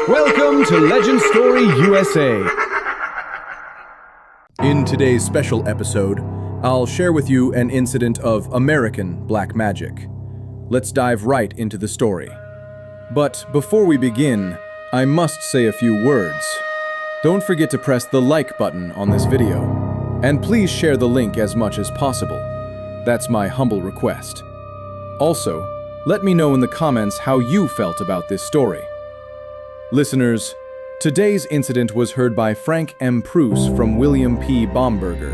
Welcome to Legend Story USA. In today's special episode, I'll share with you an incident of American black magic. Let's dive right into the story. But before we begin, I must say a few words. Don't forget to press the like button on this video, and please share the link as much as possible. That's my humble request. Also, let me know in the comments how you felt about this story. Listeners, today's incident was heard by Frank M. Pruce from William P. Baumberger.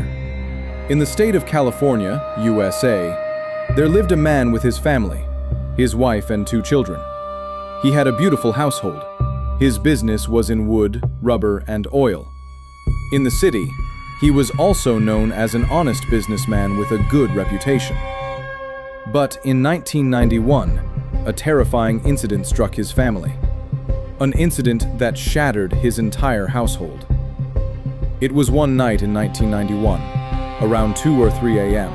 In the state of California, USA, there lived a man with his family, his wife and 2 children. He had a beautiful household. His business was in wood, rubber, and oil. In the city, he was also known as an honest businessman with a good reputation. But in 1991, a terrifying incident struck his family. An incident that shattered his entire household. It was one night in 1991, around 2 or 3 a.m.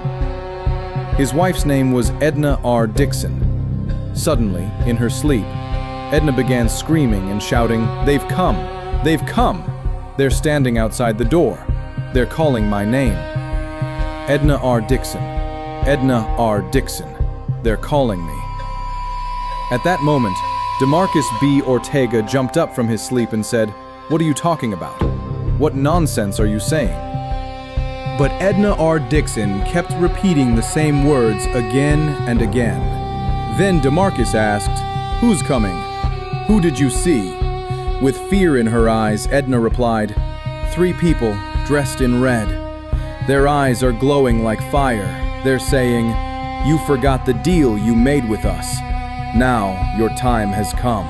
His wife's name was Edna R. Dixon. Suddenly, in her sleep, Edna began screaming and shouting, "They've come! They've come! They're standing outside the door. They're calling my name. Edna R. Dixon. Edna R. Dixon. They're calling me." At that moment, DeMarcus B. Ortega jumped up from his sleep and said, "What are you talking about? What nonsense are you saying?" But Edna R. Dixon kept repeating the same words again and again. Then DeMarcus asked, "Who's coming? Who did you see?" With fear in her eyes, Edna replied, "3 people dressed in red. Their eyes are glowing like fire. They're saying, 'You forgot the deal you made with us. Now your time has come.'"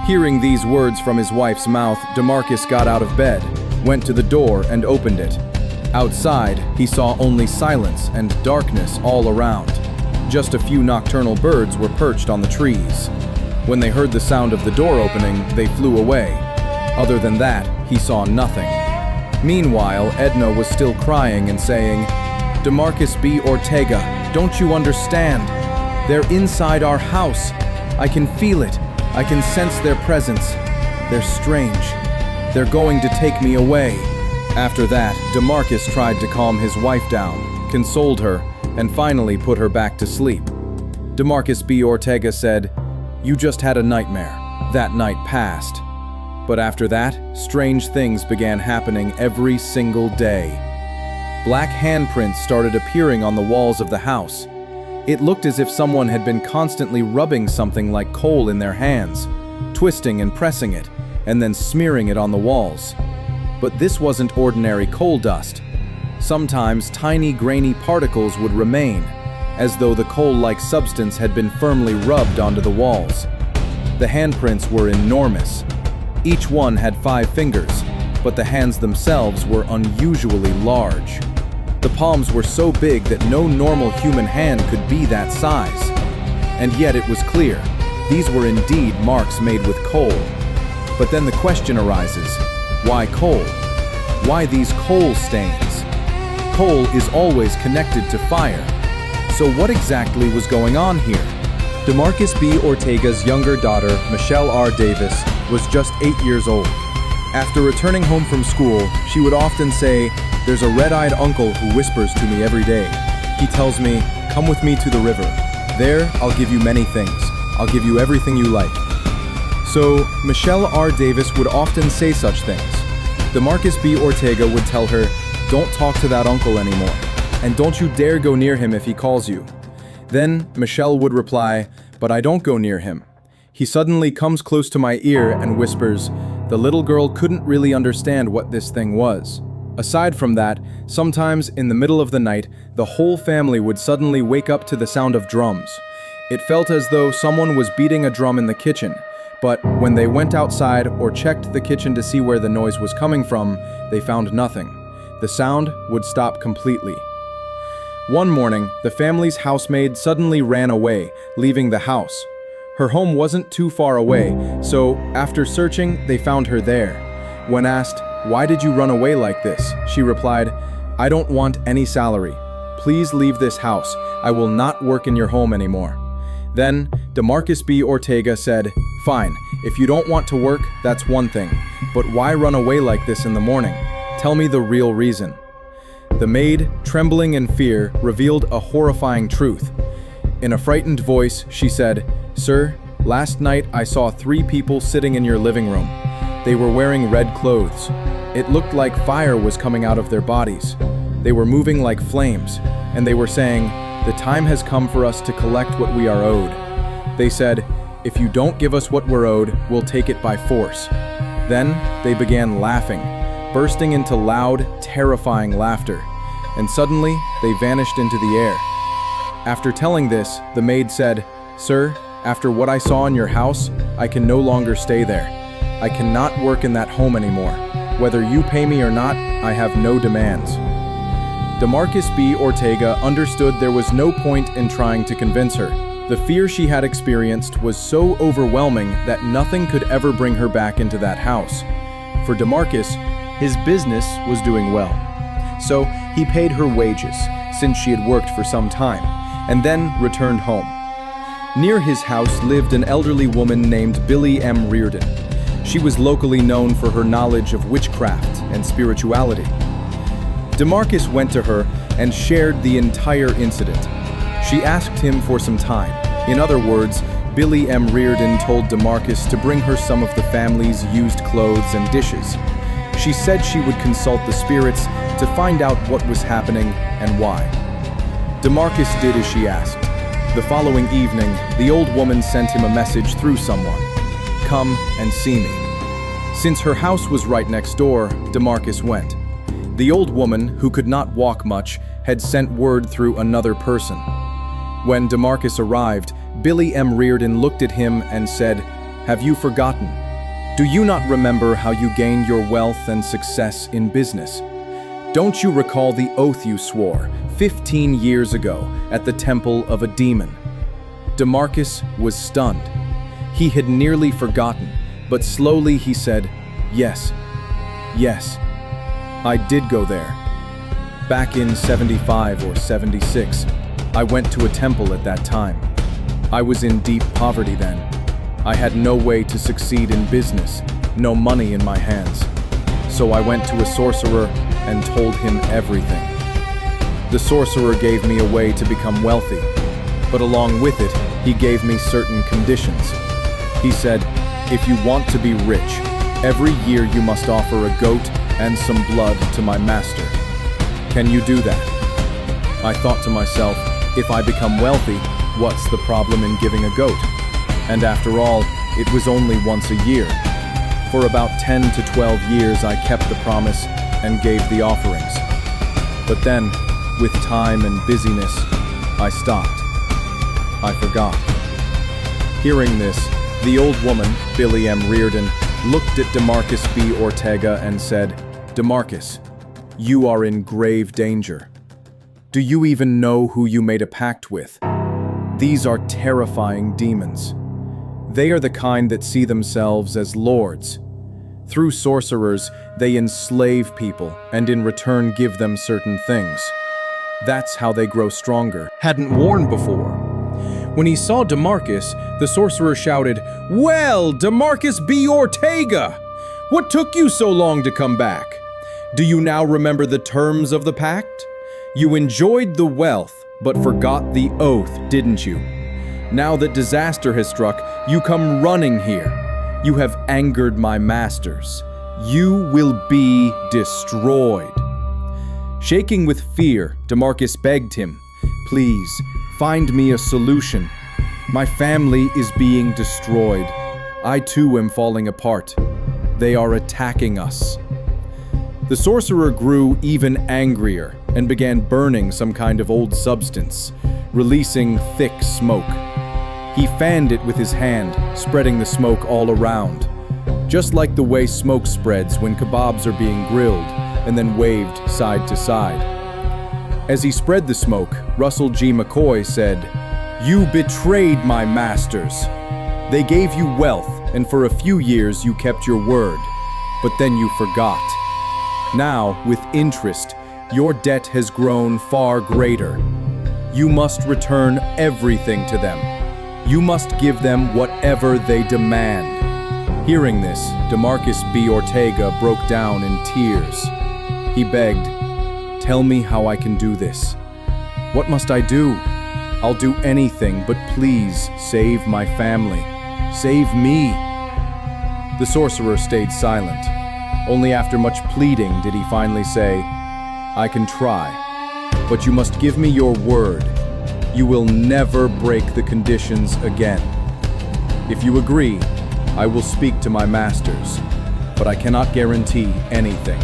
Hearing these words from his wife's mouth, DeMarcus got out of bed, went to the door and opened it. Outside, he saw only silence and darkness all around. Just a few nocturnal birds were perched on the trees. When they heard the sound of the door opening, they flew away. Other than that, he saw nothing. Meanwhile, Edna was still crying and saying, "DeMarcus B. Ortega, don't you understand? They're inside our house. I can feel it. I can sense their presence. They're strange. They're going to take me away." After that, DeMarcus tried to calm his wife down, consoled her, and finally put her back to sleep. DeMarcus B. Ortega said, "You just had a nightmare. That night passed." But after that, strange things began happening every single day. Black handprints started appearing on the walls of the house. It looked as if someone had been constantly rubbing something like coal in their hands, twisting and pressing it, and then smearing it on the walls. But this wasn't ordinary coal dust. Sometimes tiny grainy particles would remain, as though the coal-like substance had been firmly rubbed onto the walls. The handprints were enormous. Each one had 5 fingers, but the hands themselves were unusually large. The palms were so big that no normal human hand could be that size. And yet it was clear, these were indeed marks made with coal. But then the question arises, why coal? Why these coal stains? Coal is always connected to fire. So what exactly was going on here? DeMarcus B. Ortega's younger daughter, Michelle R. Davis, was just 8 years old. After returning home from school, she would often say, "There's a red-eyed uncle who whispers to me every day. He tells me, 'Come with me to the river. There, I'll give you many things. I'll give you everything you like.'" So, Michelle R. Davis would often say such things. DeMarcus B. Ortega would tell her, "Don't talk to that uncle anymore, and don't you dare go near him if he calls you." Then, Michelle would reply, "But I don't go near him. He suddenly comes close to my ear and whispers." The little girl couldn't really understand what this thing was. Aside from that, sometimes in the middle of the night, the whole family would suddenly wake up to the sound of drums. It felt as though someone was beating a drum in the kitchen, but when they went outside or checked the kitchen to see where the noise was coming from, they found nothing. The sound would stop completely. One morning, the family's housemaid suddenly ran away, leaving the house. Her home wasn't too far away, so after searching, they found her there. When asked, "Why did you run away like this?" she replied, "I don't want any salary. Please leave this house. I will not work in your home anymore." Then, DeMarcus B. Ortega said, Fine, if you don't want to work, that's one thing. But why run away like this in the morning? Tell me the real reason." The maid, trembling in fear, revealed a horrifying truth. In a frightened voice, she said, "Sir, last night I saw 3 people sitting in your living room. They were wearing red clothes. It looked like fire was coming out of their bodies. They were moving like flames, and they were saying, 'The time has come for us to collect what we are owed.' They said, 'If you don't give us what we're owed, we'll take it by force.' Then they began laughing, bursting into loud, terrifying laughter, and suddenly they vanished into the air. After telling this, the maid said, 'Sir, after what I saw in your house, I can no longer stay there. I cannot work in that home anymore. Whether you pay me or not, I have no demands.'" DeMarcus B. Ortega understood there was no point in trying to convince her. The fear she had experienced was so overwhelming that nothing could ever bring her back into that house. For DeMarcus, his business was doing well. So he paid her wages, since she had worked for some time, and then returned home. Near his house lived an elderly woman named Billy M. Reardon. She was locally known for her knowledge of witchcraft and spirituality. DeMarcus went to her and shared the entire incident. She asked him for some time. In other words, Billy M. Reardon told DeMarcus to bring her some of the family's used clothes and dishes. She said she would consult the spirits to find out what was happening and why. DeMarcus did as she asked. The following evening, the old woman sent him a message through someone. "Come and see me." Since her house was right next door, DeMarcus went. The old woman, who could not walk much, had sent word through another person. When DeMarcus arrived, Billy M. Reardon looked at him and said, "Have you forgotten? Do you not remember how you gained your wealth and success in business? Don't you recall the oath you swore 15 years ago at the temple of a demon?" DeMarcus was stunned. He had nearly forgotten, but slowly he said, Yes, I did go there. Back in 75 or 76, I went to a temple at that time. I was in deep poverty then. I had no way to succeed in business, no money in my hands. So I went to a sorcerer and told him everything. The sorcerer gave me a way to become wealthy, but along with it, he gave me certain conditions. He said, "If you want to be rich, every year you must offer a goat and some blood to my master. Can you do that?" I thought to myself, if I become wealthy, what's the problem in giving a goat? And after all, it was only once a year. For about 10 to 12 years I kept the promise and gave the offerings. But then, with time and busyness, I stopped. I forgot. Hearing this, the old woman, Billy M. Reardon, looked at DeMarcus B. Ortega and said, "DeMarcus, you are in grave danger. Do you even know who you made a pact with? These are terrifying demons. They are the kind that see themselves as lords. Through sorcerers, they enslave people and in return give them certain things. That's how they grow stronger." Hadn't warned before. When he saw DeMarcus, the sorcerer shouted, "Well, DeMarcus B. Ortega! What took you so long to come back? Do you now remember the terms of the pact? You enjoyed the wealth, but forgot the oath, didn't you? Now that disaster has struck, you come running here. You have angered my masters. You will be destroyed." Shaking with fear, DeMarcus begged him, "Please, find me a solution. My family is being destroyed. I too am falling apart. They are attacking us." The sorcerer grew even angrier and began burning some kind of old substance, releasing thick smoke. He fanned it with his hand, spreading the smoke all around, just like the way smoke spreads when kebabs are being grilled and then waved side to side. As he spread the smoke, Russell G. McCoy said, "You betrayed my masters. They gave you wealth, and for a few years you kept your word, but then you forgot. Now, with interest, your debt has grown far greater. You must return everything to them. You must give them whatever they demand." Hearing this, DeMarcus B. Ortega broke down in tears. He begged, "Tell me how I can do this. What must I do? I'll do anything, but please save my family. Save me." The sorcerer stayed silent. Only after much pleading did he finally say, "I can try, but you must give me your word. You will never break the conditions again. If you agree, I will speak to my masters, but I cannot guarantee anything.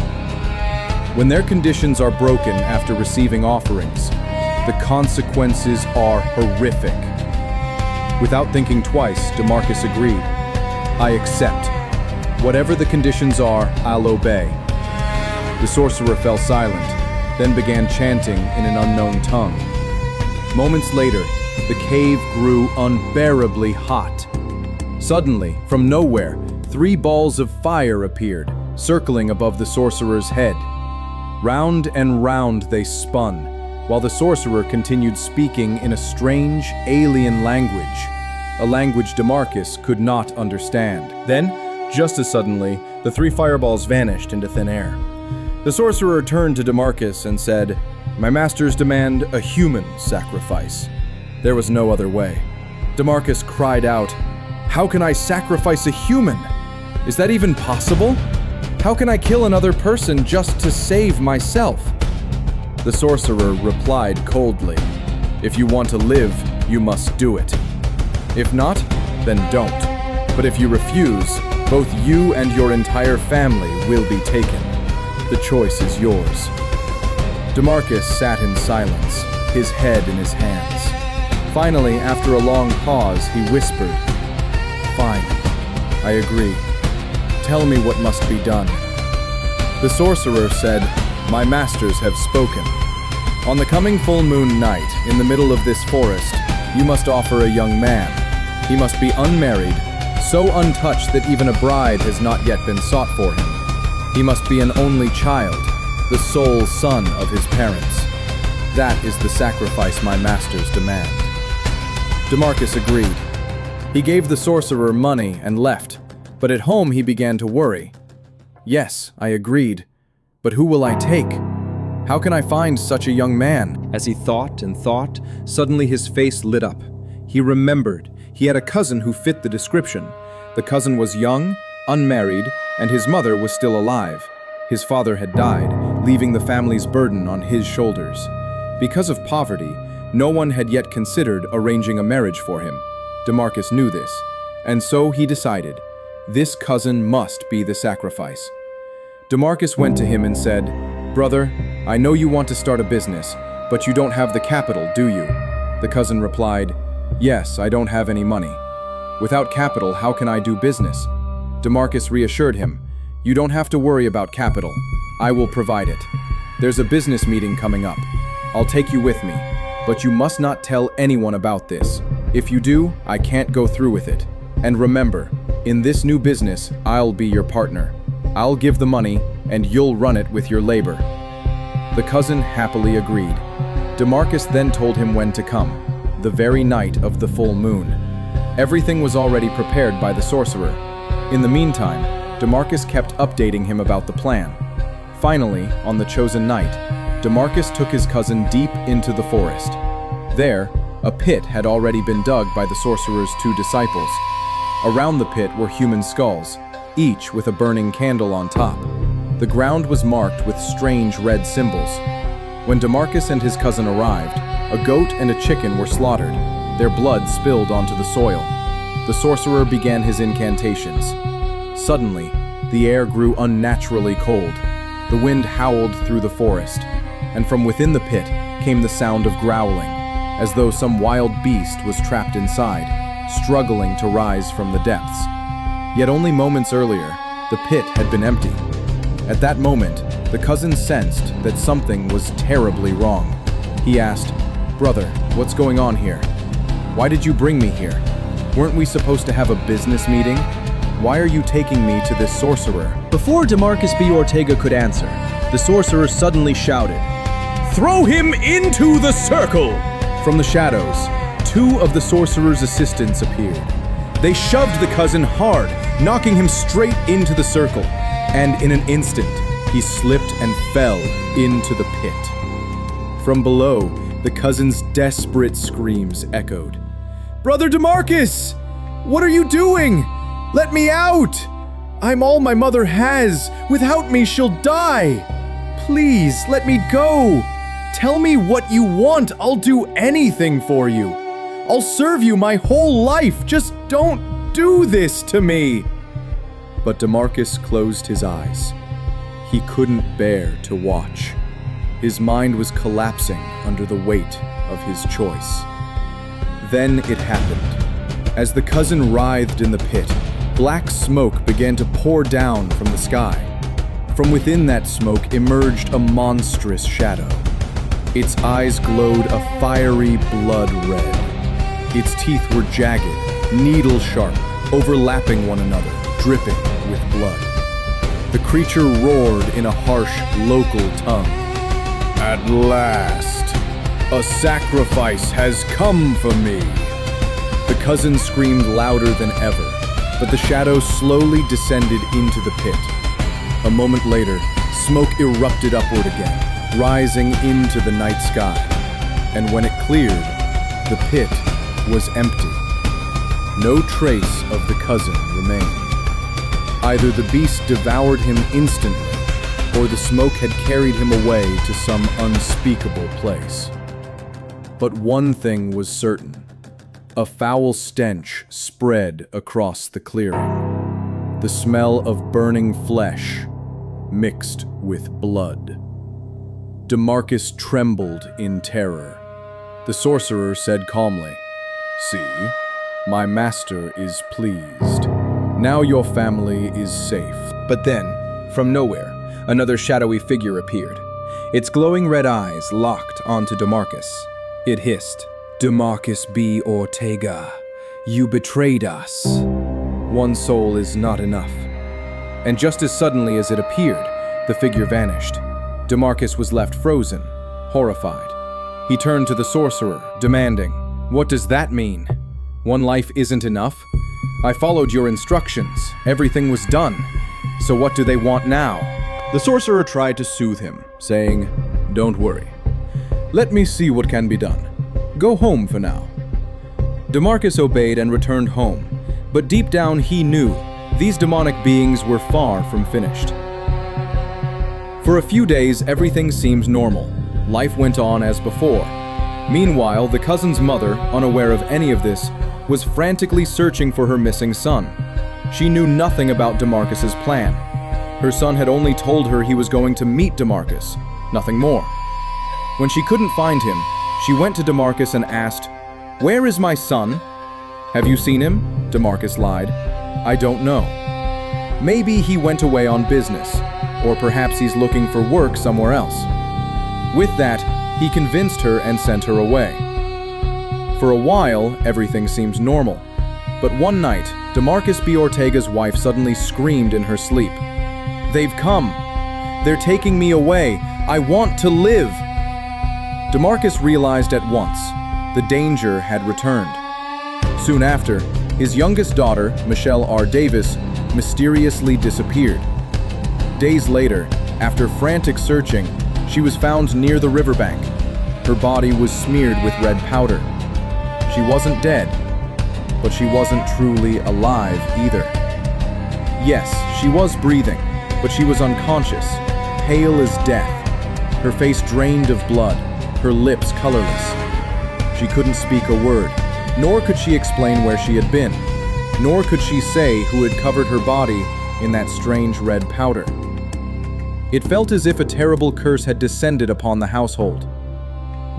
When their conditions are broken after receiving offerings, the consequences are horrific." Without thinking twice, DeMarcus agreed. "I accept. Whatever the conditions are, I'll obey." The sorcerer fell silent, then began chanting in an unknown tongue. Moments later, the cave grew unbearably hot. Suddenly, from nowhere, 3 balls of fire appeared, circling above the sorcerer's head. Round and round they spun, while the sorcerer continued speaking in a strange, alien language, a language DeMarcus could not understand. Then, just as suddenly, the 3 fireballs vanished into thin air. The sorcerer turned to DeMarcus and said, "My masters demand a human sacrifice." There was no other way. DeMarcus cried out, "How can I sacrifice a human? Is that even possible? How can I kill another person just to save myself?" The sorcerer replied coldly, "If you want to live, you must do it. If not, then don't. But if you refuse, both you and your entire family will be taken. The choice is yours." DeMarcus sat in silence, his head in his hands. Finally, after a long pause, he whispered, "Fine, I agree. Tell me what must be done." The sorcerer said, "My masters have spoken. On the coming full moon night, in the middle of this forest, you must offer a young man. He must be unmarried, so untouched that even a bride has not yet been sought for him. He must be an only child, the sole son of his parents. That is the sacrifice my masters demand." DeMarcus agreed. He gave the sorcerer money and left, but at home he began to worry. "Yes, I agreed, but who will I take? How can I find such a young man?" As he thought and thought, suddenly his face lit up. He remembered he had a cousin who fit the description. The cousin was young, unmarried, and his mother was still alive. His father had died, leaving the family's burden on his shoulders. Because of poverty, no one had yet considered arranging a marriage for him. DeMarcus knew this, and so he decided, this cousin must be the sacrifice. DeMarcus went to him and said, "Brother, I know you want to start a business, but you don't have the capital, do you?" The cousin replied, "Yes, I don't have any money. Without capital, how can I do business?" DeMarcus reassured him, "You don't have to worry about capital. I will provide it. There's a business meeting coming up. I'll take you with me, but you must not tell anyone about this. If you do, I can't go through with it. And remember, in this new business, I'll be your partner. I'll give the money, and you'll run it with your labor." The cousin happily agreed. DeMarcus then told him when to come, the very night of the full moon. Everything was already prepared by the sorcerer. In the meantime, DeMarcus kept updating him about the plan. Finally, on the chosen night, DeMarcus took his cousin deep into the forest. There, a pit had already been dug by the sorcerer's 2 disciples. Around the pit were human skulls, each with a burning candle on top. The ground was marked with strange red symbols. When DeMarcus and his cousin arrived, a goat and a chicken were slaughtered. Their blood spilled onto the soil. The sorcerer began his incantations. Suddenly, the air grew unnaturally cold. The wind howled through the forest, and from within the pit came the sound of growling, as though some wild beast was trapped inside, struggling to rise from the depths. Yet only moments earlier, the pit had been empty. At that moment, the cousin sensed that something was terribly wrong. He asked, "Brother, what's going on here? Why did you bring me here? Weren't we supposed to have a business meeting? Why are you taking me to this sorcerer?" Before DeMarcus B. Ortega could answer, the sorcerer suddenly shouted, "Throw him into the circle!" From the shadows, two of the sorcerer's assistants appeared. They shoved the cousin hard, knocking him straight into the circle, and in an instant, he slipped and fell into the pit. From below, the cousin's desperate screams echoed. "Brother DeMarcus! What are you doing? Let me out! I'm all my mother has. Without me, she'll die. Please, let me go. Tell me what you want. I'll do anything for you. I'll serve you my whole life. Just don't do this to me." But DeMarcus closed his eyes. He couldn't bear to watch. His mind was collapsing under the weight of his choice. Then it happened. As the cousin writhed in the pit, black smoke began to pour down from the sky. From within that smoke emerged a monstrous shadow. Its eyes glowed a fiery blood red. Its teeth were jagged, needle-sharp, overlapping one another, dripping with blood. The creature roared in a harsh, local tongue. "At last, a sacrifice has come for me." The cousin screamed louder than ever, but the shadow slowly descended into the pit. A moment later, smoke erupted upward again, rising into the night sky. And when it cleared, the pit was empty. No trace of the cousin remained. Either the beast devoured him instantly, or the smoke had carried him away to some unspeakable place. But one thing was certain. A foul stench spread across the clearing. The smell of burning flesh mixed with blood. DeMarcus trembled in terror. The sorcerer said calmly, "See, my master is pleased. Now your family is safe." But then, from nowhere, another shadowy figure appeared. Its glowing red eyes locked onto DeMarcus. It hissed, "DeMarcus B. Ortega, you betrayed us." One soul is not enough. And just as suddenly as it appeared, the figure vanished. DeMarcus was left frozen, horrified. He turned to the sorcerer, demanding, "What does that mean? One life isn't enough? I followed your instructions. Everything was done. So what do they want now?" The sorcerer tried to soothe him, saying, "Don't worry. Let me see what can be done. Go home for now." DeMarcus obeyed and returned home, but deep down he knew these demonic beings were far from finished. For a few days, everything seemed normal. Life went on as before. Meanwhile, the cousin's mother, unaware of any of this, was frantically searching for her missing son. She knew nothing about DeMarcus's plan. Her son had only told her he was going to meet DeMarcus, nothing more. When she couldn't find him, she went to DeMarcus and asked, "Where is my son?" "Have you seen him?" DeMarcus lied. "I don't know. Maybe he went away on business, or perhaps he's looking for work somewhere else." With that, he convinced her and sent her away. For a while, everything seemed normal. But one night, DeMarcus B. Ortega's wife suddenly screamed in her sleep. "They've come! They're taking me away! I want to live!" DeMarcus realized at once the danger had returned. Soon after, his youngest daughter, Michelle R. Davis, mysteriously disappeared. Days later, after frantic searching, she was found near the riverbank. Her body was smeared with red powder. She wasn't dead, but she wasn't truly alive either. Yes, she was breathing, but she was unconscious, pale as death, her face drained of blood, her lips colorless. She couldn't speak a word, nor could she explain where she had been, nor could she say who had covered her body in that strange red powder. It felt as if a terrible curse had descended upon the household.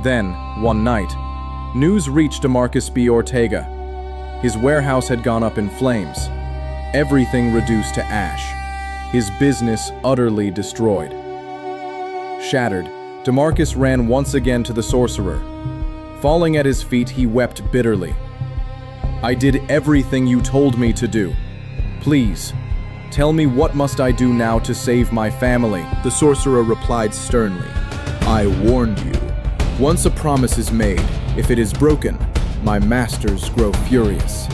Then, one night, news reached DeMarcus B. Ortega. His warehouse had gone up in flames. Everything reduced to ash. His business utterly destroyed. Shattered, DeMarcus ran once again to the sorcerer. Falling at his feet, he wept bitterly. "I did everything you told me to do. Please, tell me what must I do now to save my family?" The sorcerer replied sternly, "I warned you. Once a promise is made, if it is broken, my masters grow furious."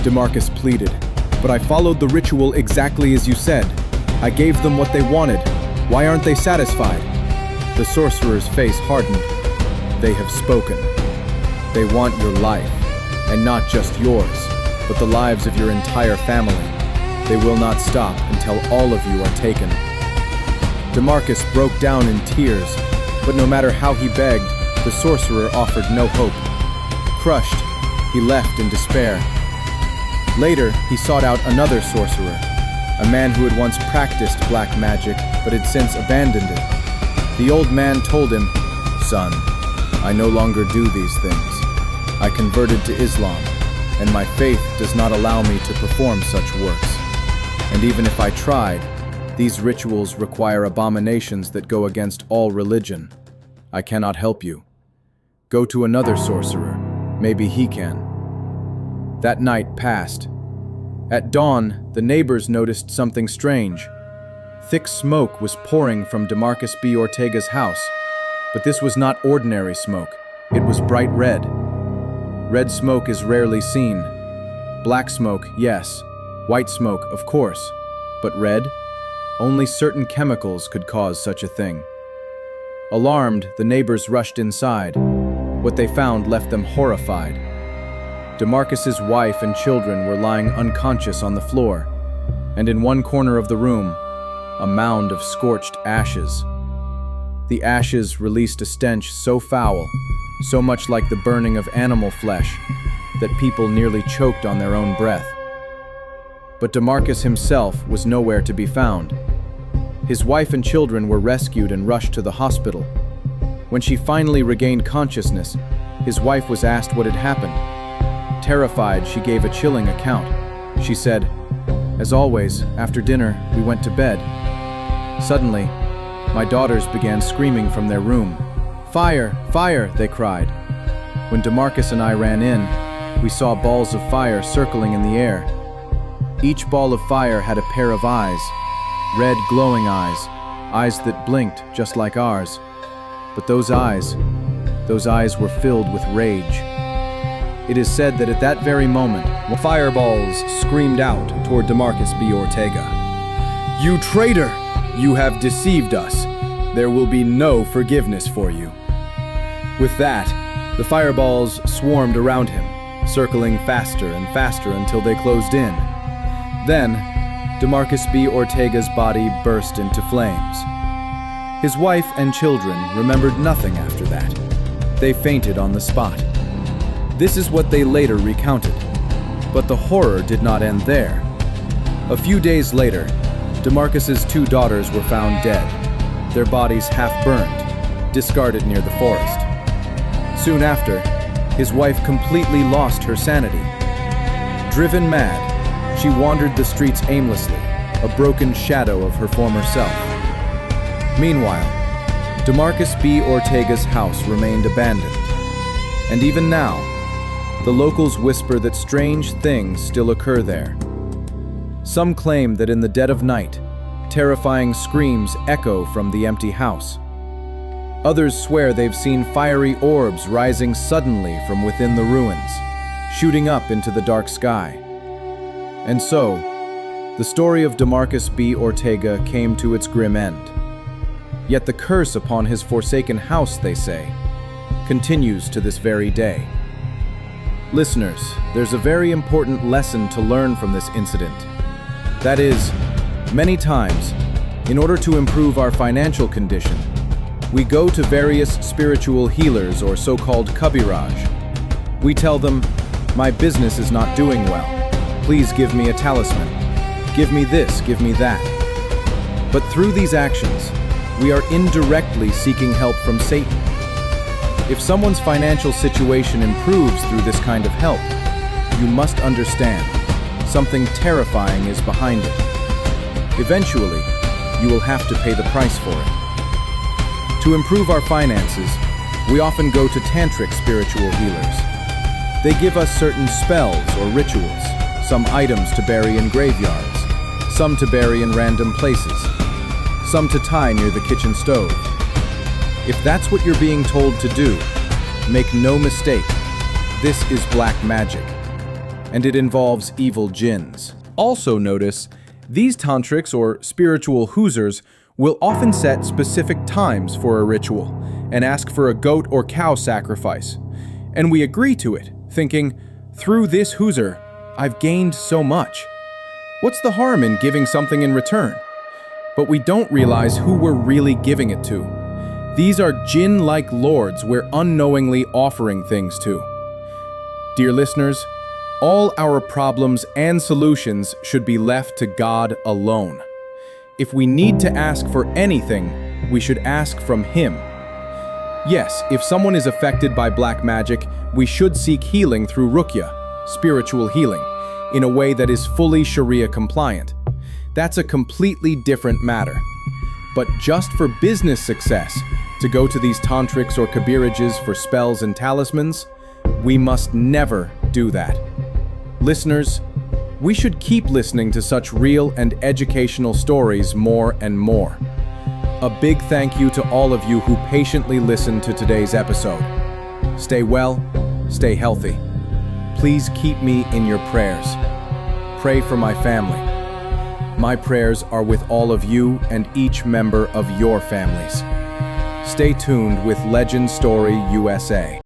DeMarcus pleaded, "But I followed the ritual exactly as you said. I gave them what they wanted. Why aren't they satisfied?" The sorcerer's face hardened. "They have spoken. They want your life, and not just yours, but the lives of your entire family. They will not stop until all of you are taken." DeMarcus broke down in tears, but no matter how he begged, the sorcerer offered no hope. Crushed, he left in despair. Later, he sought out another sorcerer, a man who had once practiced black magic but had since abandoned it. The old man told him, "Son, I no longer do these things. I converted to Islam, and my faith does not allow me to perform such works. And even if I tried, these rituals require abominations that go against all religion. I cannot help you. Go to another sorcerer. Maybe he can." That night passed. At dawn, the neighbors noticed something strange. Thick smoke was pouring from DeMarcus B. Ortega's house, but this was not ordinary smoke. It was bright red. Red smoke is rarely seen. Black smoke, yes. White smoke, of course. But red? Only certain chemicals could cause such a thing. Alarmed, the neighbors rushed inside. What they found left them horrified. DeMarcus's wife and children were lying unconscious on the floor, and in one corner of the room, a mound of scorched ashes. The ashes released a stench so foul, so much like the burning of animal flesh, that people nearly choked on their own breath. But DeMarcus himself was nowhere to be found. His wife and children were rescued and rushed to the hospital. When she finally regained consciousness, his wife was asked what had happened. Terrified, she gave a chilling account. She said, "As always, after dinner, we went to bed. Suddenly, my daughters began screaming from their room. 'Fire! Fire!' they cried. When DeMarcus and I ran in, we saw balls of fire circling in the air. Each ball of fire had a pair of eyes, red glowing eyes that blinked just like ours. But those eyes were filled with rage. It is said that at that very moment, fireballs screamed out toward DeMarcus B. Ortega. 'You traitor! You have deceived us. There will be no forgiveness for you.' With that, the fireballs swarmed around him, circling faster and faster until they closed in. Then, DeMarcus B. Ortega's body burst into flames. His wife and children remembered nothing after that. They fainted on the spot. This is what they later recounted. But the horror did not end there. A few days later, DeMarcus's 2 daughters were found dead, their bodies half burned, discarded near the forest. Soon after, his wife completely lost her sanity. Driven mad, she wandered the streets aimlessly, a broken shadow of her former self. Meanwhile, DeMarcus B. Ortega's house remained abandoned. And even now, the locals whisper that strange things still occur there. Some claim that in the dead of night, terrifying screams echo from the empty house. Others swear they've seen fiery orbs rising suddenly from within the ruins, shooting up into the dark sky. And so, the story of DeMarcus B. Ortega came to its grim end. Yet the curse upon his forsaken house, they say, continues to this very day. Listeners, there's a very important lesson to learn from this incident. That is, many times, in order to improve our financial condition, we go to various spiritual healers or so-called kabiraj. We tell them, "My business is not doing well. Please give me a talisman. Give me this, give me that." But through these actions, we are indirectly seeking help from Satan. If someone's financial situation improves through this kind of help, you must understand, something terrifying is behind it. Eventually, you will have to pay the price for it. To improve our finances, we often go to tantric spiritual healers. They give us certain spells or rituals, some items to bury in graveyards, some to bury in random places, some to tie near the kitchen stove. If that's what you're being told to do, make no mistake, this is black magic, and it involves evil jinns. Also notice, these tantrics or spiritual hoosers will often set specific times for a ritual and ask for a goat or cow sacrifice. And we agree to it, thinking, through this hooser, I've gained so much. What's the harm in giving something in return? But we don't realize who we're really giving it to. These are jinn-like lords we're unknowingly offering things to. Dear listeners, all our problems and solutions should be left to God alone. If we need to ask for anything, we should ask from Him. Yes, if someone is affected by black magic, we should seek healing through ruqya, spiritual healing, in a way that is fully Sharia compliant. That's a completely different matter. But just for business success, to go to these tantrics or kabirages for spells and talismans, we must never do that. Listeners, we should keep listening to such real and educational stories more and more. A big thank you to all of you who patiently listened to today's episode. Stay well, stay healthy. Please keep me in your prayers. Pray for my family. My prayers are with all of you and each member of your families. Stay tuned with Legend Story USA.